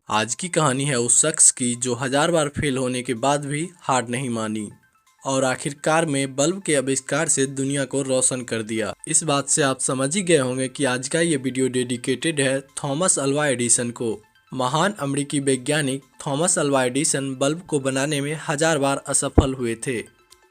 आज की कहानी है उस शख्स की जो 1000 बार फेल होने के बाद भी हार नहीं मानी और आखिरकार में बल्ब के आविष्कार से दुनिया को रोशन कर दिया। इस बात से आप समझ ही गए होंगे कि आज का ये वीडियो डेडिकेटेड है थॉमस अल्वा एडिसन को। महान अमेरिकी वैज्ञानिक थॉमस अल्वा एडिसन बल्ब को बनाने में 1000 बार असफल हुए थे,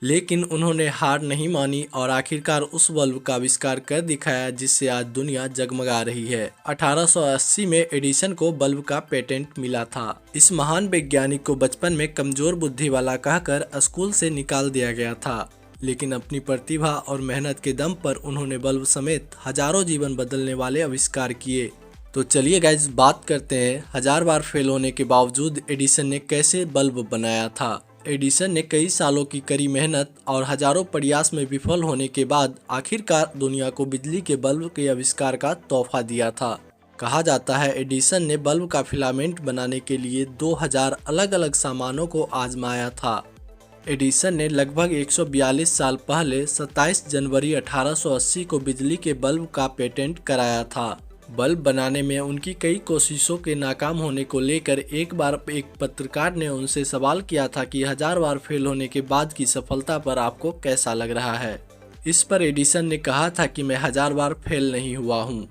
लेकिन उन्होंने हार नहीं मानी और आखिरकार उस बल्ब का आविष्कार कर दिखाया जिससे आज दुनिया जगमगा रही है। 1880 में एडिसन को बल्ब का पेटेंट मिला था। इस महान वैज्ञानिक को बचपन में कमजोर बुद्धि वाला कहकर स्कूल से निकाल दिया गया था, लेकिन अपनी प्रतिभा और मेहनत के दम पर उन्होंने बल्ब समेत हजारों जीवन बदलने वाले आविष्कार किए। तो चलिए गाइज बात करते हैं 1000 बार फेल होने के बावजूद एडिसन ने कैसे बल्ब बनाया था। एडिसन ने कई सालों की कड़ी मेहनत और हजारों प्रयास में विफल होने के बाद आखिरकार दुनिया को बिजली के बल्ब के आविष्कार का तोहफा दिया था। कहा जाता है एडिसन ने बल्ब का फिलामेंट बनाने के लिए 2000 अलग अलग सामानों को आजमाया था। एडिसन ने लगभग 142 साल पहले 27 जनवरी 1880 को बिजली के बल्ब का पेटेंट कराया था। बल्ब बनाने में उनकी कई कोशिशों के नाकाम होने को लेकर एक बार एक पत्रकार ने उनसे सवाल किया था कि 1000 बार फेल होने के बाद की सफलता पर आपको कैसा लग रहा है। इस पर एडिसन ने कहा था कि मैं 1000 बार फेल नहीं हुआ हूँ,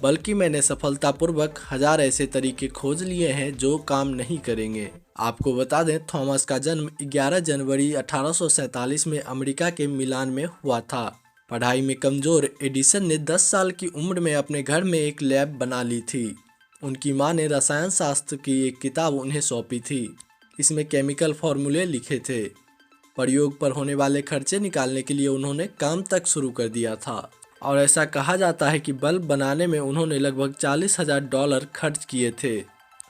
बल्कि मैंने सफलतापूर्वक 1000 ऐसे तरीके खोज लिए हैं जो काम नहीं करेंगे। आपको बता दें थॉमस का जन्म 11 जनवरी 1847 में अमेरिका के मिलान में हुआ था। पढ़ाई में कमजोर एडिसन ने 10 साल की उम्र में अपने घर में एक लैब बना ली थी। उनकी मां ने रसायन शास्त्र की एक किताब उन्हें सौंपी थी। इसमें केमिकल फार्मूले लिखे थे। प्रयोग पर होने वाले खर्चे निकालने के लिए उन्होंने काम तक शुरू कर दिया था और ऐसा कहा जाता है कि बल्ब बनाने में उन्होंने लगभग $40,000 खर्च किए थे।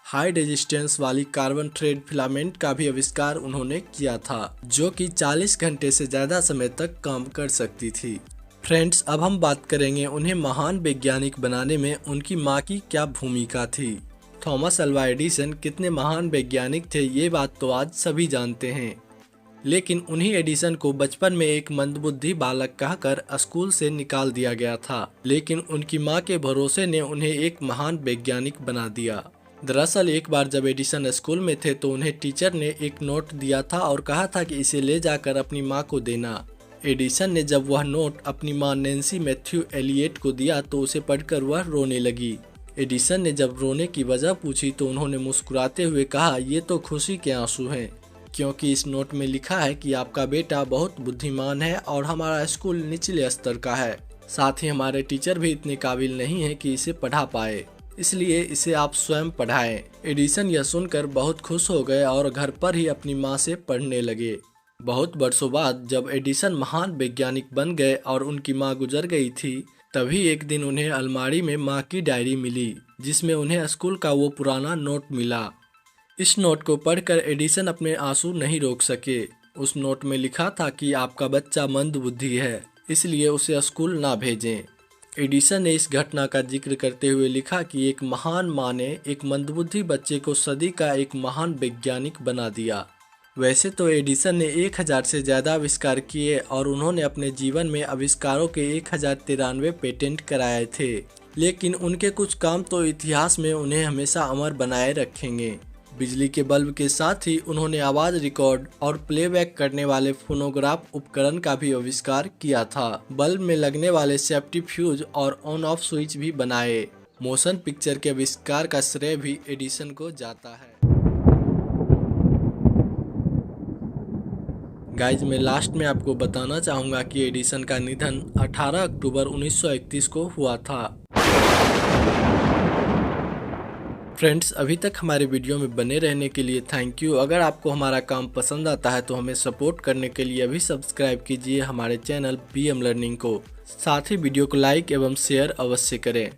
हाई रेजिस्टेंस वाली कार्बन थ्रेड फिलामेंट का भी आविष्कार उन्होंने किया था, जो कि 40 घंटे से ज़्यादा समय तक काम कर सकती थी। फ्रेंड्स, अब हम बात करेंगे उन्हें महान वैज्ञानिक बनाने में उनकी मां की क्या भूमिका थी। थॉमस अल्वा एडिसन कितने महान वैज्ञानिक थे ये बात तो आज सभी जानते हैं, लेकिन उन्हीं एडिसन को बचपन में एक मंदबुद्धि बालक कहकर स्कूल से निकाल दिया गया था, लेकिन उनकी मां के भरोसे ने उन्हें एक महान वैज्ञानिक बना दिया। दरअसल एक बार जब एडिसन स्कूल में थे तो उन्हें टीचर ने एक नोट दिया था और कहा था कि इसे ले जाकर अपनी मां को देना। एडिसन ने जब वह नोट अपनी मां नैन्सी मैथ्यू एलियट को दिया तो उसे पढ़कर वह रोने लगी। एडिसन ने जब रोने की वजह पूछी तो उन्होंने मुस्कुराते हुए कहा, ये तो खुशी के आंसू हैं, क्योंकि इस नोट में लिखा है कि आपका बेटा बहुत बुद्धिमान है और हमारा स्कूल निचले स्तर का है। साथ ही हमारे टीचर भी इतने काबिल नहीं है कि इसे पढ़ा पाए, इसलिए इसे आप स्वयं पढ़ाएं। एडिसन यह सुनकर बहुत खुश हो गए और घर पर ही अपनी मां से पढ़ने लगे। बहुत वर्षों बाद जब एडिसन महान वैज्ञानिक बन गए और उनकी मां गुजर गई थी, तभी एक दिन उन्हें अलमारी में मां की डायरी मिली, जिसमें उन्हें स्कूल का वो पुराना नोट मिला। इस नोट को पढ़कर एडिसन अपने आंसू नहीं रोक सके। उस नोट में लिखा था कि आपका बच्चा मंदबुद्धि है, इसलिए उसे स्कूल ना भेजें। एडिसन ने इस घटना का जिक्र करते हुए लिखा कि एक महान मां ने एक मंदबुद्धि बच्चे को सदी का एक महान वैज्ञानिक बना दिया। वैसे तो एडिसन ने 1000 से ज़्यादा आविष्कार किए और उन्होंने अपने जीवन में आविष्कारों के 1093 पेटेंट कराए थे, लेकिन उनके कुछ काम तो इतिहास में उन्हें हमेशा अमर बनाए रखेंगे। बिजली के बल्ब के साथ ही उन्होंने आवाज़ रिकॉर्ड और प्लेबैक करने वाले फोनोग्राफ उपकरण का भी आविष्कार किया था। बल्ब में लगने वाले सेफ्टी फ्यूज और ऑन ऑफ स्विच भी बनाए। मोशन पिक्चर के आविष्कार का श्रेय भी एडिसन को जाता है। गाइज, मैं लास्ट में आपको बताना चाहूँगा कि एडिसन का निधन 18 अक्टूबर 1931 को हुआ था। फ्रेंड्स, अभी तक हमारे वीडियो में बने रहने के लिए थैंक यू। अगर आपको हमारा काम पसंद आता है तो हमें सपोर्ट करने के लिए अभी सब्सक्राइब कीजिए हमारे चैनल BM लर्निंग को। साथ ही वीडियो को लाइक एवं शेयर अवश्य करें।